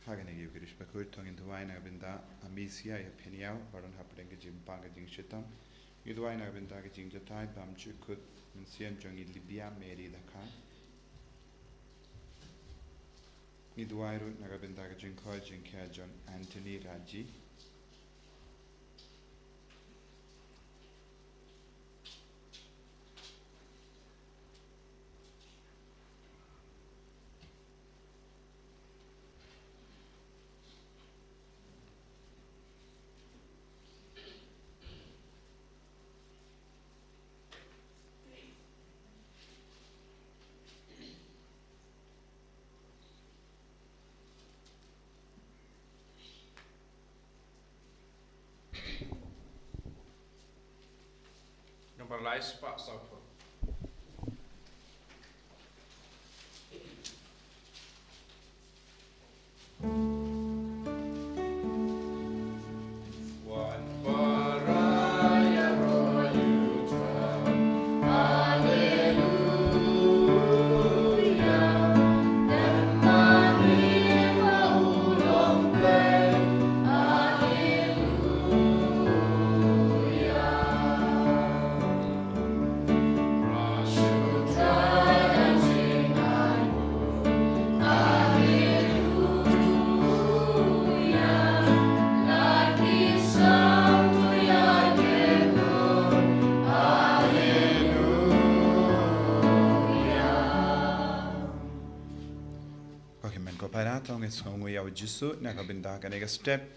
Haganegi Girish Bakhuid, Tong in Duaina Binda, Amicia, Peniao, Baron Happening Jim Pangajing Shitam, Uduaina Binda Jing Jatai, Bamchu Kut, Museum Jungi Libya, Mary the Khan. Uduairu Nagabinda Jinkoi Jinkajon, Anthony Raji. Palei spots open. Sngi Jisu, Nakabinda Ganega step,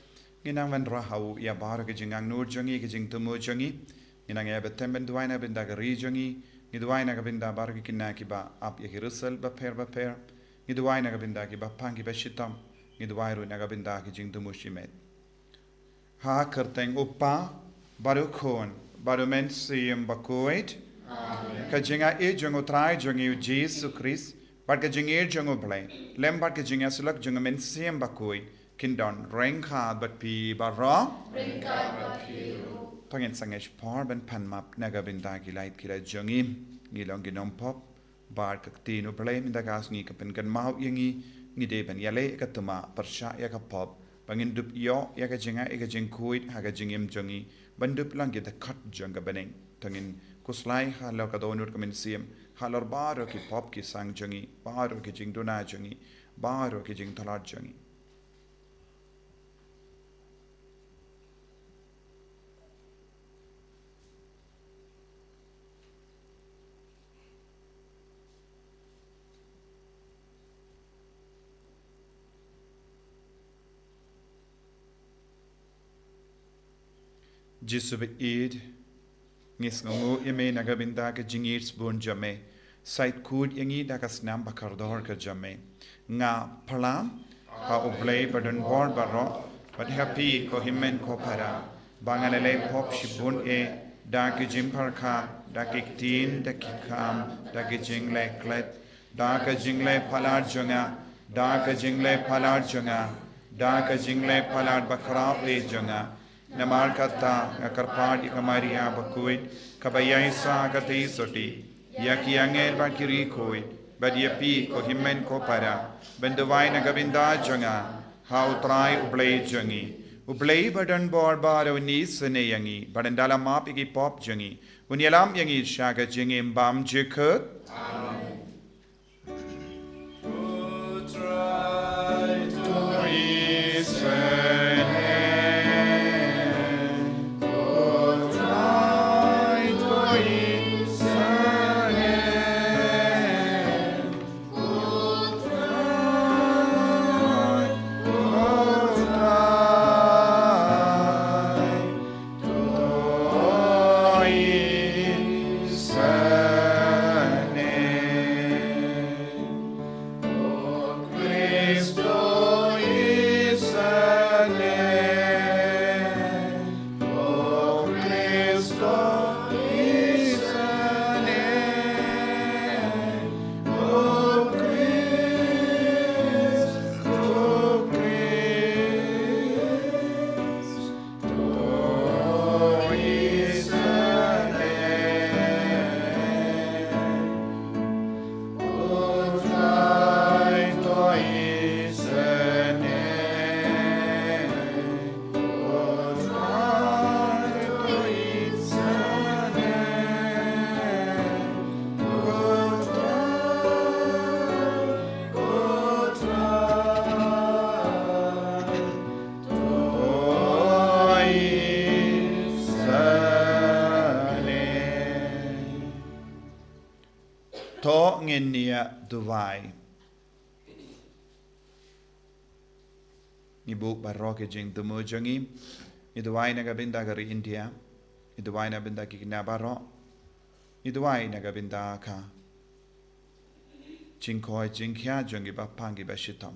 Ginang Van Rahau, Yabar, Gijing Nur Jungi, Gijing Tumu Jungi, Ginang Abatemben Duina Bindaga Jungi, Niduina Gabinda Bargikinakiba, Up Yakirusel, Baper, Niduina Gabindakiba Panki Bashitam, Niduiru Nagabinda Gijing Tumushimet. Ha Kerteng Upa, Barukon, Barumen Siam Bakhuid, Kajinga Ejungo Trai Jungi Jesus Christ. Barkajing Jungo Palei, Lembarkajing Asulak Jungamen Siam Bakhuid, Kindon, Rainka but P. Barra, Pangin Sangish Parb and Panmap, Nagabindaki Light Kira Jungi, Gilonginom Pop, Barkatino Palei, Mindagasni Kapengan Mau Yangi, Nideban Yale, Katuma, Persha Yakapop, Bangindup Yo, Yakajinga, Ekajing Kuit, Hagajingim Jungi, Bandup Langi the Cut Junga Benning, Tangin, Kuslai, Halakadonur Comensium. Halor baro ki pop ki sang jungi, baro ki jing dona jungi, baro ki jing talat jungi. Jisube id, ngis ngongu yame nagabinda ka jingits bun jame. Sait kud yangi dakas nam bakardor ka jame. Nga palam, ha ublay badan bor baro, but happy ko himen ko para. Banganele pop shibun daki jimparka, daki tin, daki kam, daki jingle klet, daka jingle palad junga, daka jingle palad junga, daka jingle palad bakra junga. Namar kata ngakarpad ikamaria Bakhuid, kabayay sa katay soti. Yaki angel bakiri koi, badyapi ko himen ko para, bendawai nagabinda junga, how try ublay jungi. Ublay badan bor baro ni sene yangi, badandala map iki pop jungi. Unyalam yangi shaga jingi mbam jikut. Amen. Who try to listen. duwai. Ibu barok jing tumu jangi. Iduwai nagabinda gari India. Iduwai nagabinda kikina barok. Iduwai nagabinda ka. Jingkoi jingkya jangi bapangi bashitam.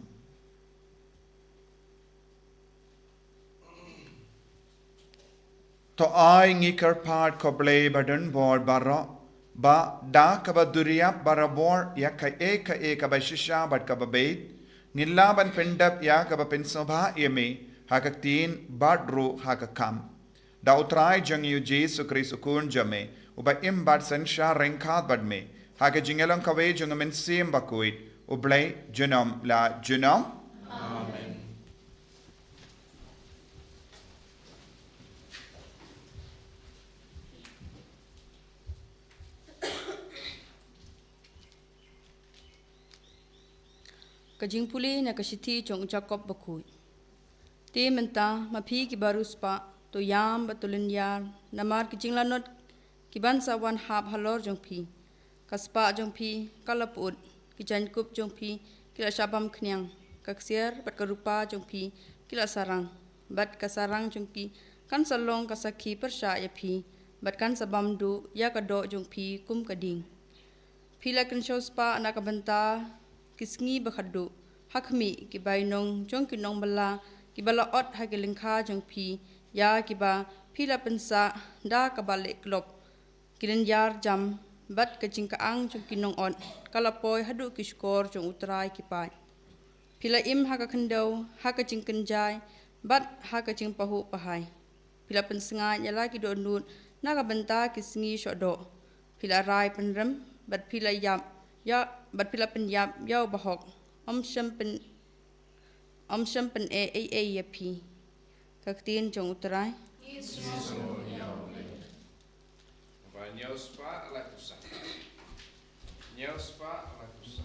To ai ngikar part koble badan bor barok. Ba da kaba duriyap barabor ya ka ba shisha bat kaba bait ngilla ban pendap ya kaba pensabha yeme hakaktin badru hakakam da utrai jang yu jesu kristu kun jame uba im bat sansha renkhat bad me haka jingelang kawe jang men sim Bakhuid ublay junam la junam amen. Kajing puli na kasiti chong Jacob Bakhuid. Ti menta mapi ki baruspa to yam batulun yar namar ki jinglanot ki bansa wan hab halor jong pi kaspa jong pi kalaput ki jankup jong pi kila shabam knyang kaksier bat karupa jong pi kila sarang bat kasarang jong pi kan salong kasaki persya ya pi bat kan sabam du ya kado jong pi kum kading pila kan spa anak banta Sngi bakhadu hakmi ki bainong jong ki nong bala ki bala ot ha ki lingkha jong pi ya ki ba phila pensa da ka bale klop kilen yar jam bat ka jing ka ang jong ki nong ot kala poi hadu ki skor jong utrai ki pai phila im ha ka khandau ha ka jing kenjai bat ha ka jing pahu pahai phila pensenga yala ki do nut na ka banta ki Sngi shodo phila rai penrem bat phila yam ya bat pila pen yap yau bahok om champen e ya pi kaktin jong utrai By Nyospa Lakusa. Nyospa Lakusa.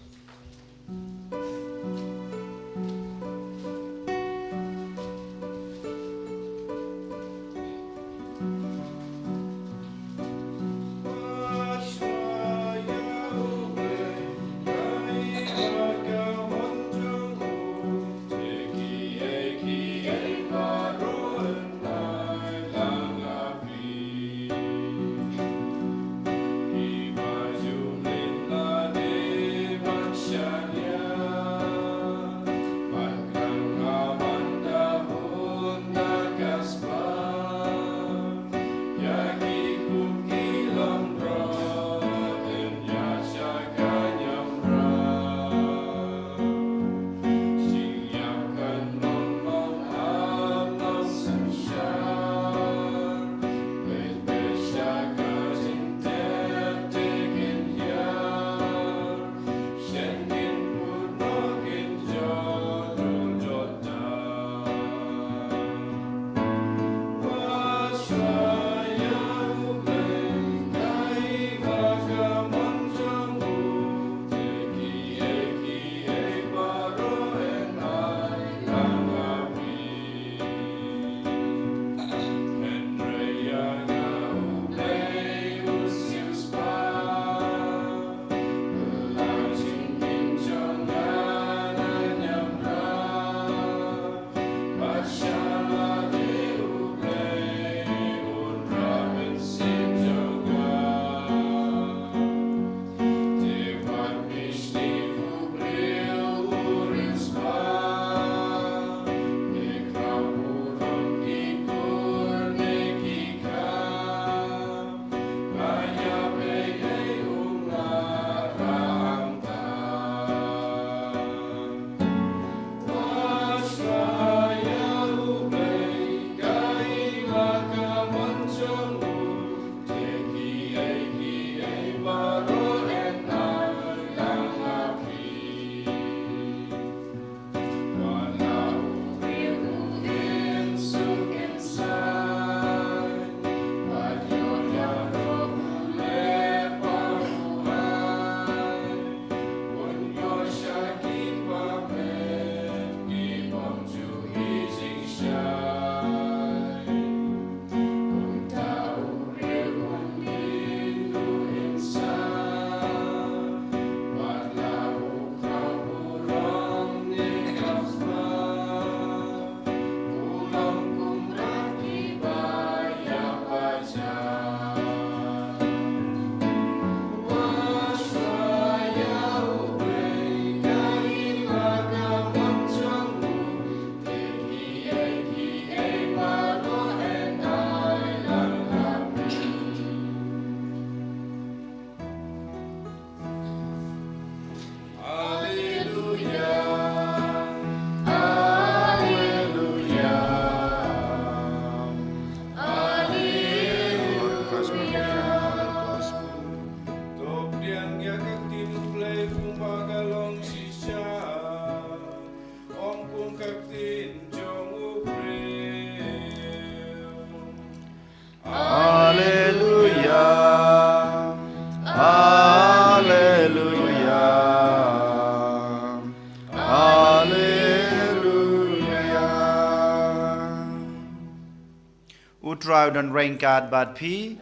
Utraw dan rengkat bat pi.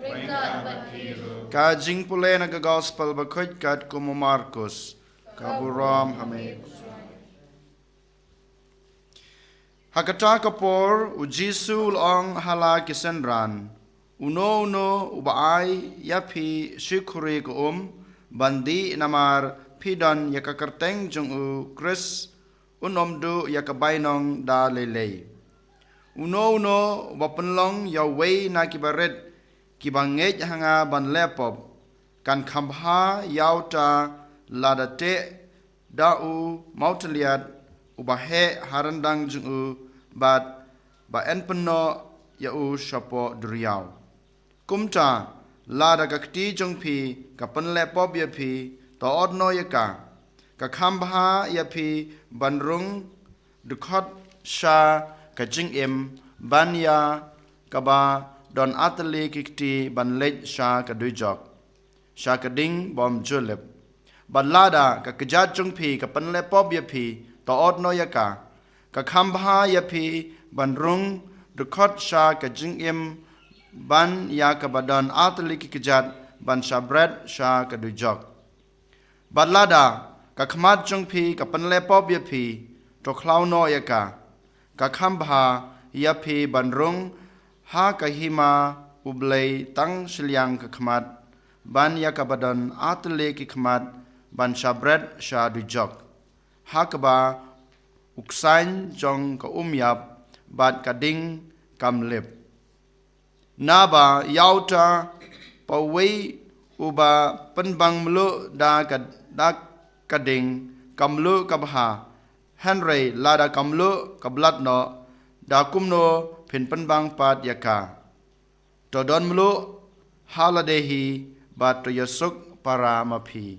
Ka jing pule na ka gospel Bakhuid kat kumu Markus. Ka buram hame. Hakata kapor u Jisu long hala kisendran. Uno ubaai yapi shikuri ko bandi namar pidan yakakarteng jung u Chris unomdu yakabainong da lele. Uno wapenlong yawe na kibaret kibangej hanga ban lepop kan kambha yauta ladate dau mautliat ubahe harandang jung u bat ba enpeno yau shapo duriau. Kumta lada kakti jong pi kapan lepop ya pi to odno yaka ka kambha ya pi banrung dukot sha kajing banya kaba don atli kikti ban lej sha kadujok sha kading bom julep ban lada ka kejat jong pi kapan lepop ya pi to odno yaka ka kambha ya pi banrung dukot sha kajing ban ya kabadon atli kikijat ban shabret sha kadujok badlada ka khmat jong pi ka panle pop ya pi to khlauno yaka ka khambha ya pi banrung ha ka hima ublei tang shliang ka khmat ban ya kabadon atli kikmat ban shabret sha dujok ha ka ba uksain jong ka umyap bad kading kamlep Naba yauta pawai uba penbang melu da kading kamlu kabha Henry lada kamlu kablat no da kumno pin penbang pat yaka to don melu haladehi bat to yasuk para mapi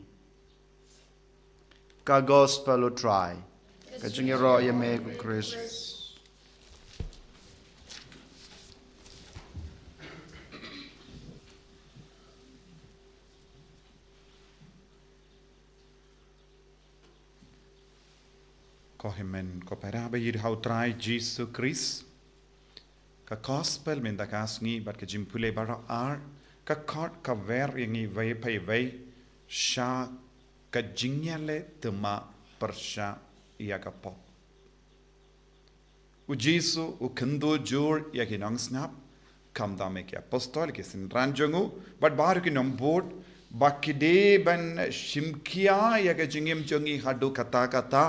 ka gospel try ka jingero yame ku Chris Ko himen ko parabe yid how try Jesus Christ ka gospel min da ka sngi bat ka jimpule bara ar ka kort ka ver yangi vai pai vai sha ka jingyale tuma persha ya ka pop u Jesus u kendo jor ya ki nang snap kam da me ki apostol ki sin ranjongu but bar ki nom board bakide ban shimkia ya ka jingim jongi hadu kata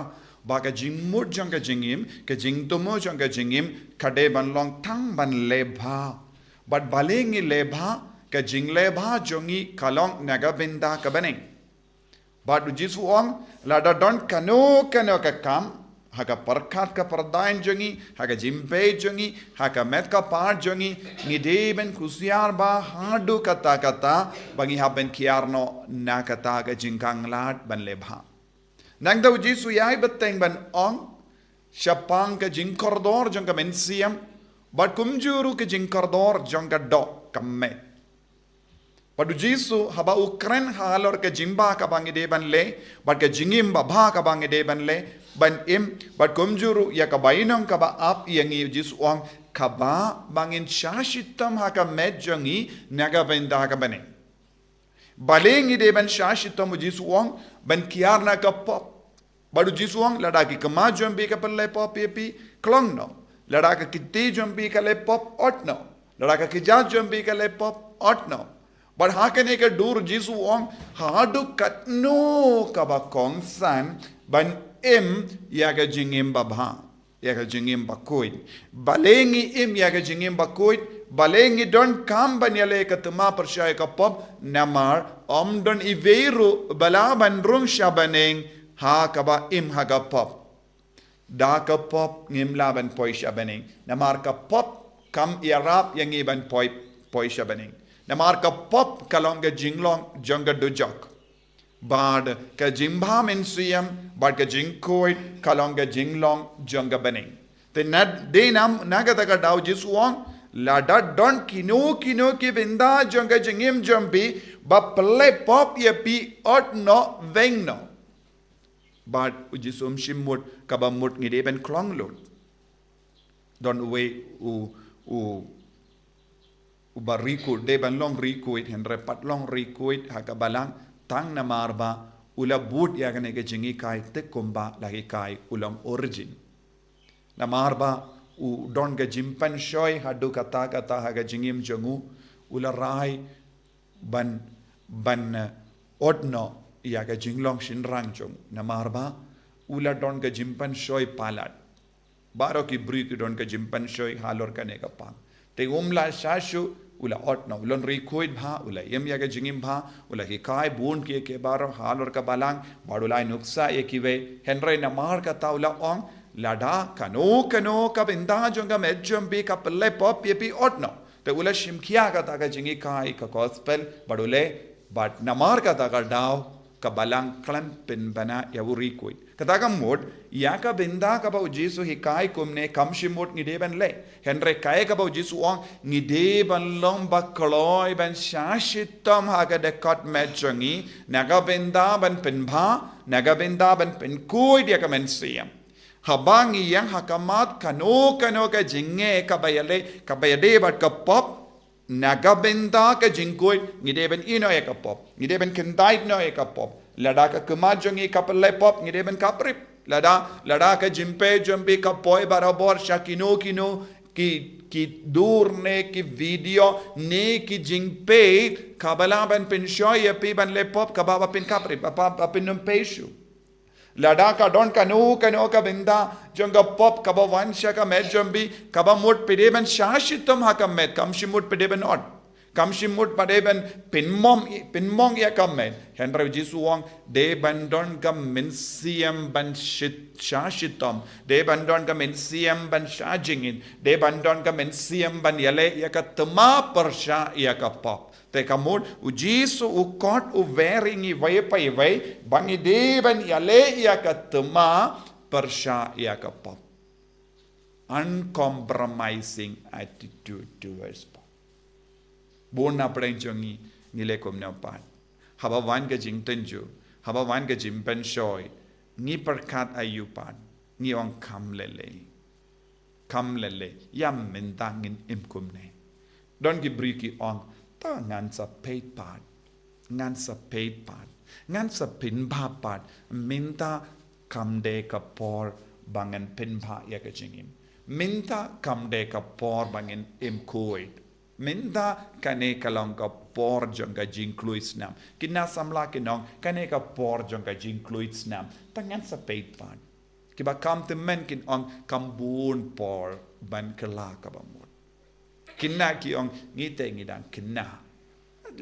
Baka jingmut jang ka jingim, ka jingtomo jang ka jingim, kade ban long tang ban lebha. But balengi lebha, ka jing lebha jongi kalong naga binda ka baning. But ujisu ong, lada don kano ka kam, haka parkat ka pardain jongi, haka jimpe jongi, haka met ka par jongi, ngide ben kusiar ba hadu kata, bangi haben kiarno na kata ka jingkang lad ban lebha. Nang daw Jisu yai beteng ban ong syapang ke jing koridor jong ka mensiam bat kumjuru ke jing koridor jong ka dok kamet padu Jisu haba ukren halor ke jimba ka bangide ban le bat ke jingim ba bha ka bangide ban le ban im bat kumjuru ya ka bainong ka ba ap yangi Jisu ong ka ba bangin shashitam ha ka met jongi naga benda ka bane balengi de ban shashitam Jisu ong ban kiarna ka pop baru jisuang lada ki kema jombi ka Palei pop yepi klong no lada ka kitti jombi ka le pop ot no lada ka kijat jombi ka le pop ot no but hakane ka dur jisuang hadu katno ka ba kongsan ban im ya ka jingim babha ya ka jingim Bakhuid balengi im ya ka jingim Bakhuid balengi don kam ban yale ka tuma persyai ka pop namar om don iveru bala ban rung shabaneng ha kaba im haga pop da ka pop ngim laban poi shabaning namar ka pop kam irap yang iban poi shabaning namar ka pop kalong ga jinglong jonga dujok bad ka jimbha men siyam bad ka jingkoi kalong ga jinglong jonga baning te nad de nam nagata ka daw jisuang lada don kino ki binda jonga jingim jombi ba Palei pop yepi ot no veng no but ujisum shimut kabamut ngide ben klong lot don uwe u uba rikuit de ban long rikuit henre pat long rikuit hakabalang tang namarba ula but ya gane ke jingi kai te kumba lagi kai ulam origin namarba u don ga jimpan shoy hadu kata haga jingim jongu ula rai ban odno ya ga jinglong shin rang jong namarba ula don ga jimpan shoy palat baro ki bri ki don ga jimpan shoy halor kane ka pang te umla shashu ula otno ulon rikuit bha ula yem ya ga jingim bha ula hi kai bun ke baro halor ka balang badulai nuksa ekive henry namar ka taula ong lada kano ka binda jonga medjom bi ka Palei pop yepi otno te ula shimkhia ka ta ga jingi kai ka gospel badule but namar ka ta ga daw ka balang klam pin bana ya uri koi kata ka mod ya ka binda ka ba jisu hi kai kumne kam shimot ni deban le henry kai ka ba jisu ong ni deban long ba kloi ban shashitam ha ga de kot medjongi naga binda ban pin bha naga binda ban pin koi dia ka men siam habangi yang hakamat kano ka jinge ka bayade bat ka pop nagabenda ka jingkoi ngideben ino e ka pop ngideben kendait no e ka pop lada ka kemajongi ka Palei pop ngideben ka prip lada ka jimpe jombi ka poi barabor shakino ki durne ki video ne ki jingpe kabala ban penshoy pi ban le pop ka baba pin ka prip apa pin num peshu lada ka don kano ka binda jonga pop kaba wansha ka med jombi kaba mut pedeben shashitam ha ka med kamshimut pedeben od kamshimut pedeben pinmong ya ka med henry jisu wong de bandon ka minsiam ban shashitam de bandon ka minsiam ban shajingin de bandon ka minsiam ban yale ya ka tama persha ya ka pop te kamut u jisu u kot u veringi vai pai vai bangi deban yale ya katma persha ya kapap uncompromising attitude towards pop bona prenjongi nile komna pat haba wan ga jingtenju haba wan ga jimpen shoy ni perkat ayu pat ni ong kam lele yam mentangin imkumne don gi briki ong ta ngan sa paid part ngan sa pin ba part minta kam de ka por bangan pin ba ya ka jingim minta kam de ka por bangan im koid minta kane kalong ka por jong ka jing kluisnam kinna samla kinong kane ka por jong ka jing kluisnam ta ngan sa paid part kiba kam te men kin ong kambun por ban kala ka ba kinna ki ong ngite ngidang kinna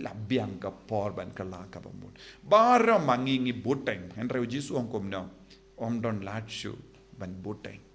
labiang ka porban kala ka bamut bara mangingi buteng henry jisu ong komno om don lachu ban buteng